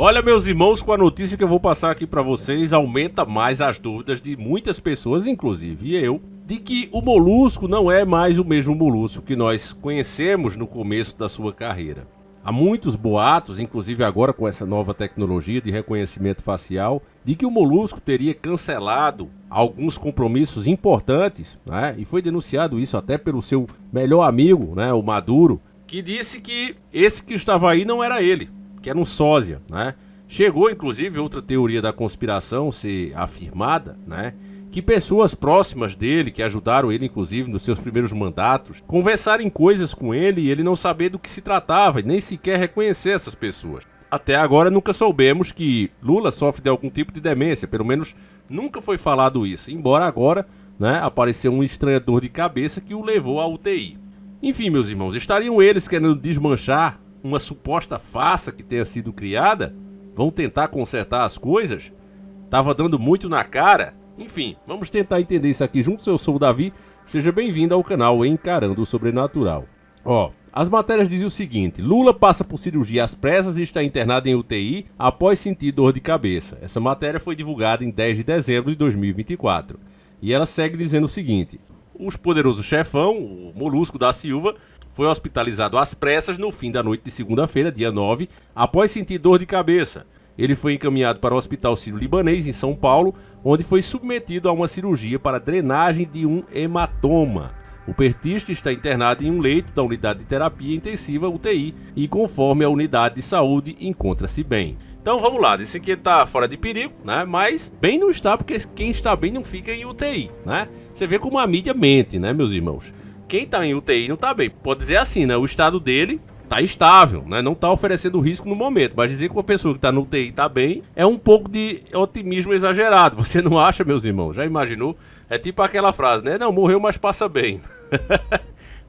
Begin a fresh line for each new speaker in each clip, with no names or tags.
Olha, meus irmãos, com a notícia que eu vou passar aqui pra vocês, aumenta mais as dúvidas de muitas pessoas, inclusive eu, de que o molusco não é mais o mesmo molusco que nós conhecemos no começo da sua carreira. Há muitos boatos, inclusive agora com essa nova tecnologia de reconhecimento facial, de que o molusco teria cancelado alguns compromissos importantes, né? E foi denunciado isso até pelo seu melhor amigo, né, o Maduro, que disse que esse que estava aí não era ele, que era um sósia, né? Chegou, inclusive, outra teoria da conspiração ser afirmada, né? Que pessoas próximas dele, que ajudaram ele, inclusive, nos seus primeiros mandatos, conversarem coisas com ele e ele não saber do que se tratava e nem sequer reconhecer essas pessoas. Até agora nunca soubemos que Lula sofre de algum tipo de demência, pelo menos nunca foi falado isso, embora agora, né, apareceu um estranha dor de cabeça que o levou à UTI. Enfim, meus irmãos, estariam eles querendo desmanchar uma suposta farsa que tenha sido criada? Vão tentar consertar as coisas? Tava dando muito na cara? Enfim, vamos tentar entender isso aqui juntos. Eu sou o Davi, seja bem-vindo ao canal Encarando o Sobrenatural. As matérias dizem o seguinte: Lula passa por cirurgia às pressas e está internado em UTI após sentir dor de cabeça. Essa matéria foi divulgada em 10 de dezembro de 2024. E ela segue dizendo o seguinte: o poderoso chefão, o Molusco da Silva, foi hospitalizado às pressas no fim da noite de segunda-feira, dia 9, após sentir dor de cabeça. Ele foi encaminhado para o Hospital Sírio-Libanês, em São Paulo, onde foi submetido a uma cirurgia para drenagem de um hematoma. O petista está internado em um leito da unidade de terapia intensiva UTI e, conforme a unidade de saúde, encontra-se bem. Então vamos lá, disse que ele está fora de perigo, né? Mas bem não está, porque quem está bem não fica em UTI, né? Você vê como a mídia mente, né, meus irmãos? Quem está em UTI não está bem. Pode dizer assim, né? O estado dele está estável, né? Não está oferecendo risco no momento. Mas dizer que uma pessoa que está no UTI está bem é um pouco de otimismo exagerado. Você não acha, meus irmãos? Já imaginou? É tipo aquela frase, né? Não, morreu, mas passa bem.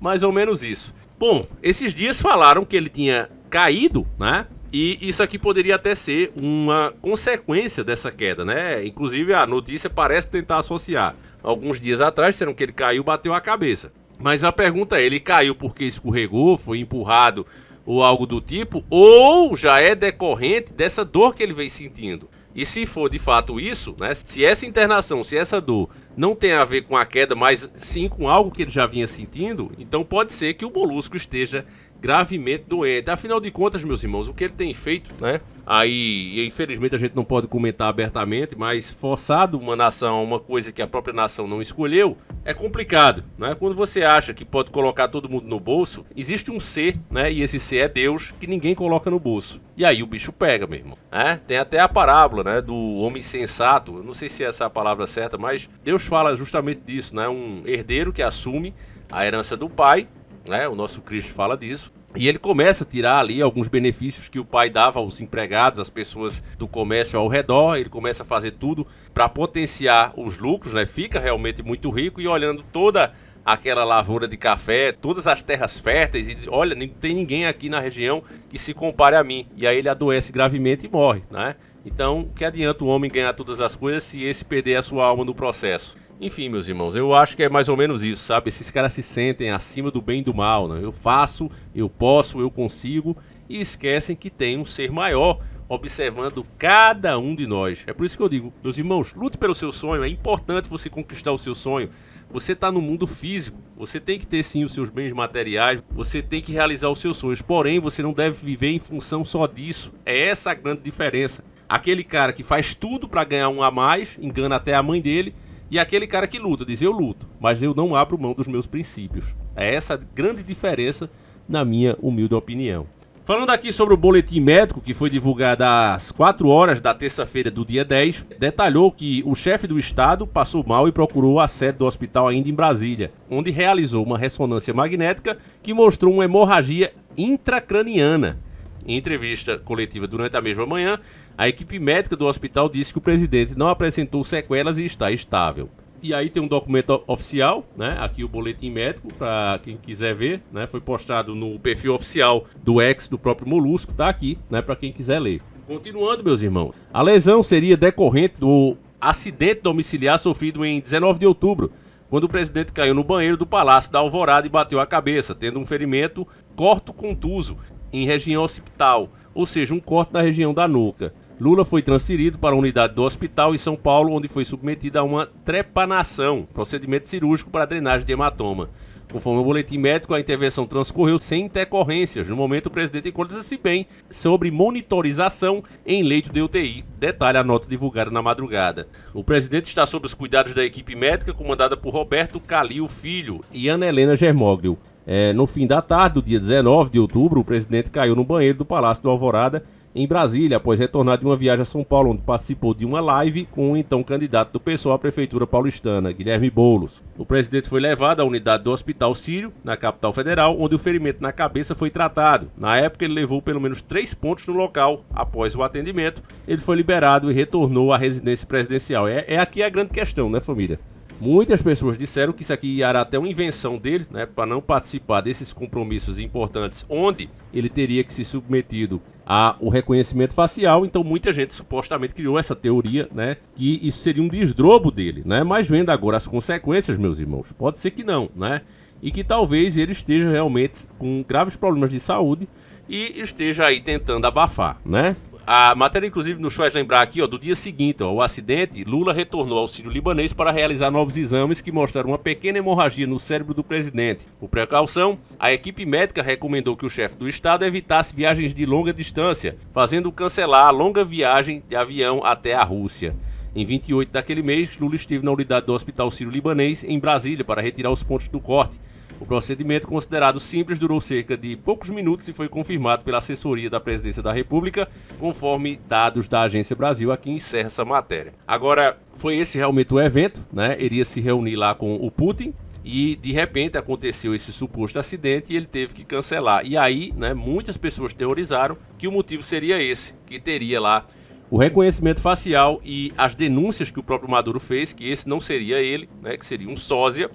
Mais ou menos isso. Bom, esses dias falaram que ele tinha caído, né? E isso aqui poderia até ser uma consequência dessa queda, né? Inclusive a notícia parece tentar associar. Alguns dias atrás disseram que ele caiu e bateu a cabeça. Mas a pergunta é, ele caiu porque escorregou, foi empurrado ou algo do tipo? Ou já é decorrente dessa dor que ele vem sentindo? E se for de fato isso, né? Se essa internação, se essa dor não tem a ver com a queda, mas sim com algo que ele já vinha sentindo, então pode ser que o molusco esteja gravemente doente. Afinal de contas, meus irmãos, o que ele tem feito, né? Aí, infelizmente a gente não pode comentar abertamente, mas forçado uma nação a uma coisa que a própria nação não escolheu, é complicado, né? Quando você acha que pode colocar todo mundo no bolso, existe um ser, né? E esse ser é Deus, que ninguém coloca no bolso. E aí o bicho pega, meu irmão. Tem até a parábola, né? Do homem sensato. Eu não sei se essa é a palavra certa, mas Deus fala justamente disso, né? Um herdeiro que assume a herança do pai, né? O nosso Cristo fala disso. E ele começa a tirar ali alguns benefícios que o pai dava aos empregados, às pessoas do comércio ao redor. Ele começa a fazer tudo para potenciar os lucros, né? Fica realmente muito rico e olhando toda aquela lavoura de café, todas as terras férteis e diz, olha, não tem ninguém aqui na região que se compare a mim. E aí ele adoece gravemente e morre, né? Então, que adianta o homem ganhar todas as coisas se esse perder a sua alma no processo? Enfim, meus irmãos, eu acho que é mais ou menos isso, sabe? Esses caras se sentem acima do bem e do mal, né? Eu faço, eu posso, eu consigo e esquecem que tem um ser maior observando cada um de nós. É por isso que eu digo, meus irmãos, lute pelo seu sonho, é importante você conquistar o seu sonho. Você está no mundo físico, você tem que ter sim os seus bens materiais, você tem que realizar os seus sonhos, porém você não deve viver em função só disso. É essa a grande diferença. Aquele cara que faz tudo para ganhar um a mais, engana até a mãe dele, e aquele cara que luta, diz eu luto, mas eu não abro mão dos meus princípios. É essa a grande diferença, na minha humilde opinião. Falando aqui sobre o boletim médico que foi divulgado às 4 horas da terça-feira do dia 10, detalhou que o chefe do estado passou mal e procurou a sede do hospital ainda em Brasília, onde realizou uma ressonância magnética que mostrou uma hemorragia intracraniana. Em entrevista coletiva durante a mesma manhã, a equipe médica do hospital disse que o presidente não apresentou sequelas e está estável. E aí tem um documento oficial, né? Aqui o boletim médico, para quem quiser ver, né? Foi postado no perfil oficial do ex do próprio Molusco, tá aqui, né? Para quem quiser ler. Continuando, meus irmãos, a lesão seria decorrente do acidente domiciliar sofrido em 19 de outubro, quando o presidente caiu no banheiro do Palácio da Alvorada e bateu a cabeça, tendo um ferimento corto-contuso em região occipital. ou seja, um corte na região da nuca. Lula foi transferido para a unidade do hospital em São Paulo, onde foi submetido a uma trepanação, procedimento cirúrgico para drenagem de hematoma. Conforme o boletim médico, a intervenção transcorreu sem intercorrências. No momento, o presidente encontra-se bem sobre monitorização em leito de UTI. Detalhe a nota divulgada na madrugada. O presidente está sob os cuidados da equipe médica comandada por Roberto Calil Filho e Ana Helena Germoglio. No fim da tarde, do dia 19 de outubro, o presidente caiu no banheiro do Palácio do Alvorada, em Brasília, após retornar de uma viagem a São Paulo, onde participou de uma live com o então candidato do PSOL à prefeitura paulistana, Guilherme Boulos. O presidente foi levado à unidade do Hospital Sírio, na capital federal, onde o ferimento na cabeça foi tratado. Na época, ele levou pelo menos 3 pontos no local. Após o atendimento, ele foi liberado e retornou à residência presidencial. Aqui a grande questão, né, família? Muitas pessoas disseram que isso aqui era até uma invenção dele, né, para não participar desses compromissos importantes, onde ele teria que se submetido ao reconhecimento facial. Então muita gente supostamente criou essa teoria, né, que isso seria um desdrobo dele, né, mas vendo agora as consequências, meus irmãos, pode ser que não, né, e que talvez ele esteja realmente com graves problemas de saúde e esteja aí tentando abafar, né. A matéria, inclusive, nos faz lembrar aqui, do dia seguinte, o acidente, Lula retornou ao Sírio-Libanês para realizar novos exames que mostraram uma pequena hemorragia no cérebro do presidente. Por precaução, a equipe médica recomendou que o chefe do Estado evitasse viagens de longa distância, fazendo cancelar a longa viagem de avião até a Rússia. Em 28 daquele mês, Lula esteve na unidade do Hospital Sírio-Libanês, em Brasília, para retirar os pontos do corte. O procedimento, considerado simples, durou cerca de poucos minutos e foi confirmado pela assessoria da Presidência da República, conforme dados da Agência Brasil. Aqui encerra essa matéria. Agora, foi esse realmente o evento, né? Ele ia se reunir lá com o Putin e, de repente, aconteceu esse suposto acidente e ele teve que cancelar. E aí, né, muitas pessoas teorizaram que o motivo seria esse, que teria lá o reconhecimento facial e as denúncias que o próprio Maduro fez, que esse não seria ele, né, que seria um sósia,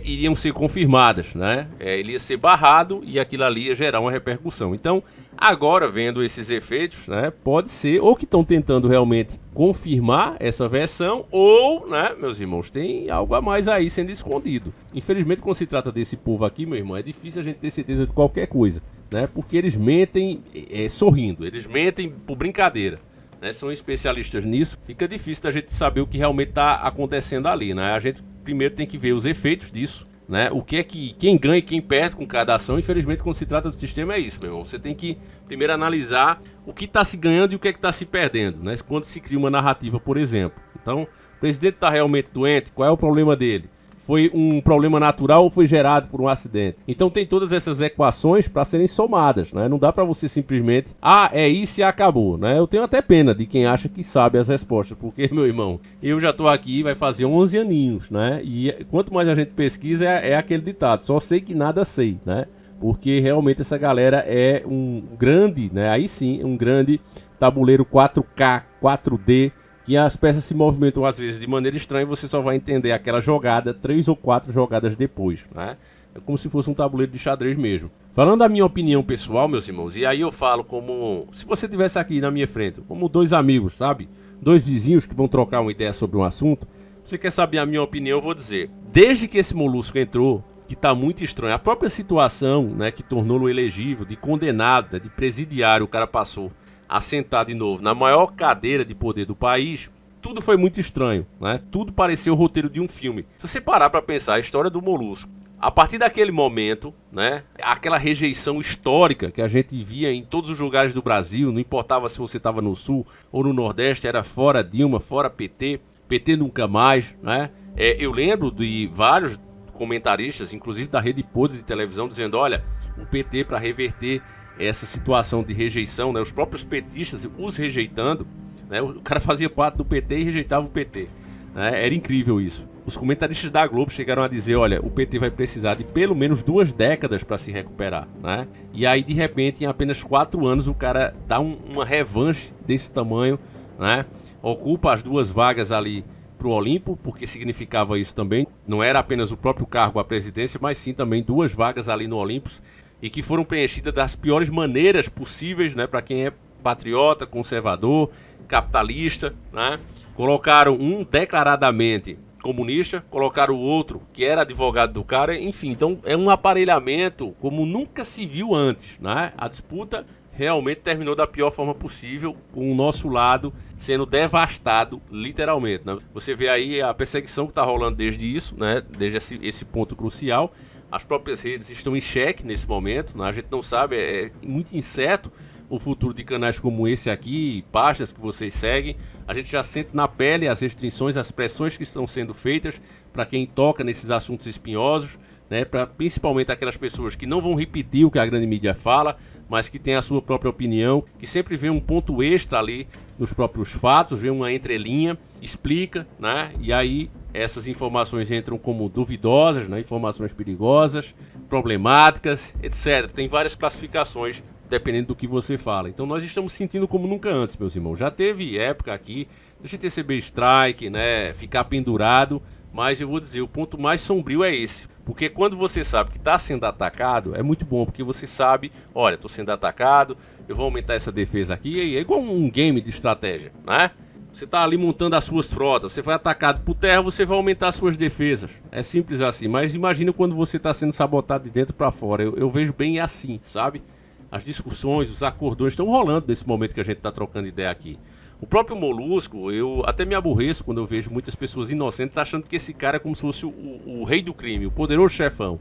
iriam ser confirmadas, né? Ele ia ser barrado e aquilo ali ia gerar uma repercussão. Então, agora vendo esses efeitos, né, pode ser ou que estão tentando realmente confirmar essa versão ou, né, meus irmãos, tem algo a mais aí sendo escondido. Infelizmente, quando se trata desse povo aqui, meu irmão, é difícil a gente ter certeza de qualquer coisa, né? Porque eles mentem sorrindo, eles mentem por brincadeira. Né, são especialistas nisso, fica difícil da gente saber o que realmente está acontecendo ali, né? A gente primeiro tem que ver os efeitos disso, né? O que é que quem ganha e quem perde com cada ação. Infelizmente, quando se trata do sistema é isso, meu irmão. Você tem que primeiro analisar o que está se ganhando e o que é que está se perdendo, né? Quando se cria uma narrativa, por exemplo. Então, o presidente está realmente doente, qual é o problema dele? Foi um problema natural ou foi gerado por um acidente? Então tem todas essas equações para serem somadas, né? Não dá para você simplesmente, é isso e acabou, né? Eu tenho até pena de quem acha que sabe as respostas, porque, meu irmão, eu já tô aqui, vai fazer 11 aninhos, né? E quanto mais a gente pesquisa, é aquele ditado, só sei que nada sei, né? Porque realmente essa galera é um grande, né? Aí sim, um grande tabuleiro 4K, 4D, que as peças se movimentam às vezes de maneira estranha e você só vai entender aquela jogada 3 ou 4 jogadas depois, né? É como se fosse um tabuleiro de xadrez mesmo. Falando da minha opinião pessoal, meus irmãos, e aí eu falo como se você estivesse aqui na minha frente, como 2 amigos, sabe? 2 vizinhos que vão trocar uma ideia sobre um assunto. Você quer saber a minha opinião, eu vou dizer. Desde que esse molusco entrou, que tá muito estranho, a própria situação, né, que tornou-o elegível, de condenado, né, de presidiário, o cara passou a sentar de novo na maior cadeira de poder do país, tudo foi muito estranho, né? Tudo pareceu o roteiro de um filme. Se você parar para pensar a história do Molusco, a partir daquele momento, né, aquela rejeição histórica que a gente via em todos os lugares do Brasil, não importava se você estava no Sul ou no Nordeste, era fora Dilma, fora PT, PT nunca mais, né? Eu lembro de vários comentaristas, inclusive da Rede Podre de televisão, dizendo, olha, o PT para reverter essa situação de rejeição, né, os próprios petistas os rejeitando, né, o cara fazia parte do PT e rejeitava o PT, né, era incrível isso. Os comentaristas da Globo chegaram a dizer, olha, o PT vai precisar de pelo menos 2 décadas para se recuperar, né? E aí de repente em apenas 4 anos o cara dá uma revanche desse tamanho, né? Ocupa as 2 vagas ali pro Olimpo, porque significava isso também, não era apenas o próprio cargo à presidência, mas sim também 2 vagas ali no Olympus, e que foram preenchidas das piores maneiras possíveis, né, para quem é patriota, conservador, capitalista, né? Colocaram um declaradamente comunista, colocaram o outro que era advogado do cara, enfim, então é um aparelhamento como nunca se viu antes, né? A disputa realmente terminou da pior forma possível, com o nosso lado sendo devastado, literalmente, né? Você vê aí a perseguição que está rolando desde isso, né? Desde esse ponto crucial. As próprias redes estão em xeque nesse momento, né? A gente não sabe, é muito incerto o futuro de canais como esse aqui, páginas que vocês seguem. A gente já sente na pele as restrições, as pressões que estão sendo feitas para quem toca nesses assuntos espinhosos, né? Para principalmente aquelas pessoas que não vão repetir o que a grande mídia fala, mas que tem a sua própria opinião, que sempre vê um ponto extra ali nos próprios fatos, vê uma entrelinha, explica, né? E aí essas informações entram como duvidosas, né? Informações perigosas, problemáticas, etc. Tem várias classificações dependendo do que você fala. Então nós estamos sentindo como nunca antes, meus irmãos. Já teve época aqui de a gente receber strike, né? Ficar pendurado, mas eu vou dizer, o ponto mais sombrio é esse. Porque quando você sabe que está sendo atacado, é muito bom, porque você sabe, olha, estou sendo atacado, eu vou aumentar essa defesa aqui, é igual um game de estratégia, né? Você está ali montando as suas frotas, você foi atacado por terra, você vai aumentar as suas defesas. É simples assim, mas imagina quando você está sendo sabotado de dentro para fora. Eu vejo bem assim, sabe? As discussões, os acordões estão rolando nesse momento que a gente está trocando ideia aqui. O próprio Molusco, eu até me aborreço quando eu vejo muitas pessoas inocentes achando que esse cara é como se fosse o rei do crime, o poderoso chefão.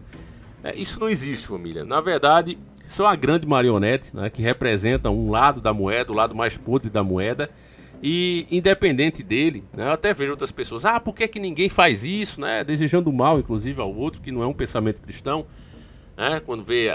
Isso não existe, família. Na verdade, isso é uma grande marionete, né, que representa um lado da moeda, o lado mais podre da moeda. E independente dele, né, eu até vejo outras pessoas, por que ninguém faz isso, né, desejando mal, inclusive, ao outro, que não é um pensamento cristão, né, quando vê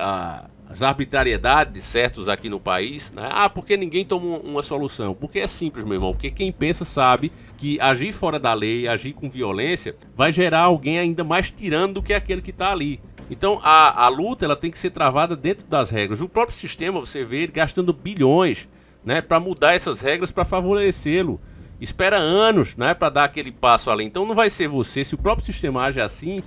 as arbitrariedades de certos aqui no país, né? Por que ninguém toma uma solução? Porque é simples, meu irmão, porque quem pensa sabe que agir fora da lei, agir com violência, vai gerar alguém ainda mais tirano do que aquele que está ali. Então a luta ela tem que ser travada dentro das regras. O próprio sistema, você vê ele gastando bilhões, né, para mudar essas regras para favorecê-lo. Espera anos, né, para dar aquele passo além. Então não vai ser você, se o próprio sistema age assim,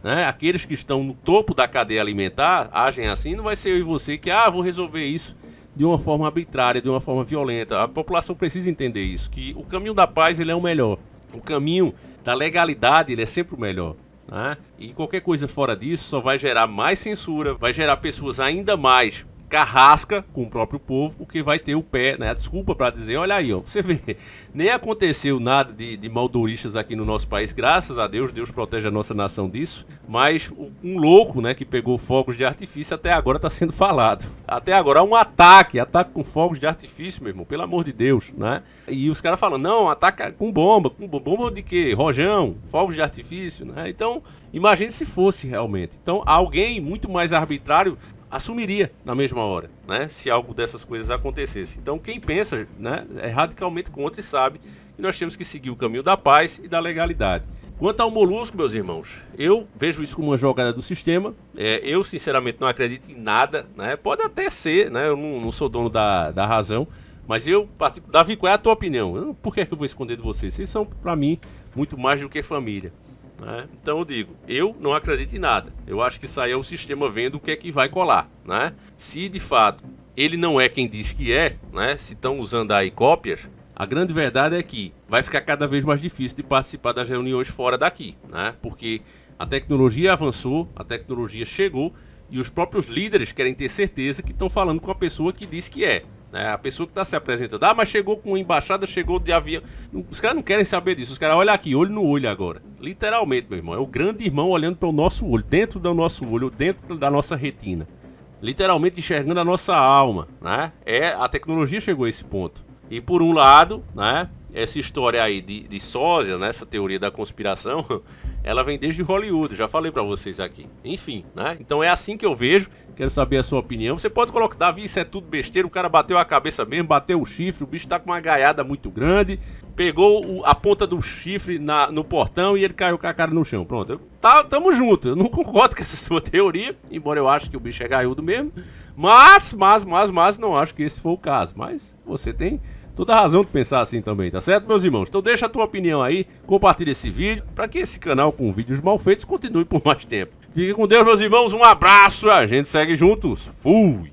né, aqueles que estão no topo da cadeia alimentar agem assim, não vai ser eu e você que vou resolver isso de uma forma arbitrária, de uma forma violenta. A população precisa entender isso, que o caminho da paz ele é o melhor, o caminho da legalidade ele é sempre o melhor, né? E qualquer coisa fora disso só vai gerar mais censura, vai gerar pessoas ainda mais carrasca com o próprio povo, porque vai ter o pé, né, a desculpa para dizer, olha aí, ó, você vê, nem aconteceu nada de maldoristas aqui no nosso país, graças a Deus, Deus protege a nossa nação disso, mas um louco, né, que pegou fogos de artifício até agora está sendo falado, até agora um ataque com fogos de artifício, meu irmão, pelo amor de Deus, né, e os caras falam, não, ataca com bomba de quê? Rojão, fogos de artifício, né, então, imagine se fosse realmente, então alguém muito mais arbitrário assumiria na mesma hora, né, se algo dessas coisas acontecesse. Então quem pensa, né, é radicalmente contra e sabe que nós temos que seguir o caminho da paz e da legalidade. Quanto ao Molusco, meus irmãos, eu vejo isso como uma jogada do sistema. Eu sinceramente não acredito em nada, né, pode até ser, né, eu não sou dono da razão, mas Davi, qual é a tua opinião? Por que eu vou esconder de vocês? Vocês são para mim muito mais do que família. Então eu digo, eu não acredito em nada. Eu acho que isso aí é o sistema vendo o que é que vai colar, né? Se de fato ele não é quem diz que é, né? Se estão usando aí cópias, a grande verdade é que vai ficar cada vez mais difícil de participar das reuniões fora daqui, né? Porque a tecnologia avançou, a tecnologia chegou e os próprios líderes querem ter certeza que estão falando com a pessoa que diz que é. A pessoa que está se apresentando, mas chegou com embaixada, chegou de avião. Os caras não querem saber disso, os caras olham aqui, olho no olho agora. Literalmente, meu irmão, é o grande irmão olhando para o nosso olho, dentro do nosso olho, dentro da nossa retina. Literalmente enxergando a nossa alma, né? A tecnologia chegou a esse ponto. E por um lado, né, essa história aí de sósia, né, essa teoria da conspiração, ela vem desde Hollywood, já falei para vocês aqui. Enfim, né? Então é assim que eu vejo. Quero saber a sua opinião. Você pode colocar, Davi, isso é tudo besteira, o cara bateu a cabeça mesmo, bateu o chifre, o bicho tá com uma gaiada muito grande, pegou a ponta do chifre no portão e ele caiu com a cara no chão. Pronto, tamo junto. Eu não concordo com essa sua teoria, embora eu ache que o bicho é gaiudo mesmo, mas não acho que esse foi o caso. Mas você tem toda a razão de pensar assim também, tá certo, meus irmãos? Então deixa a tua opinião aí, compartilha esse vídeo, para que esse canal com vídeos mal feitos continue por mais tempo. Fique com Deus, meus irmãos, um abraço, a gente segue juntos, fui!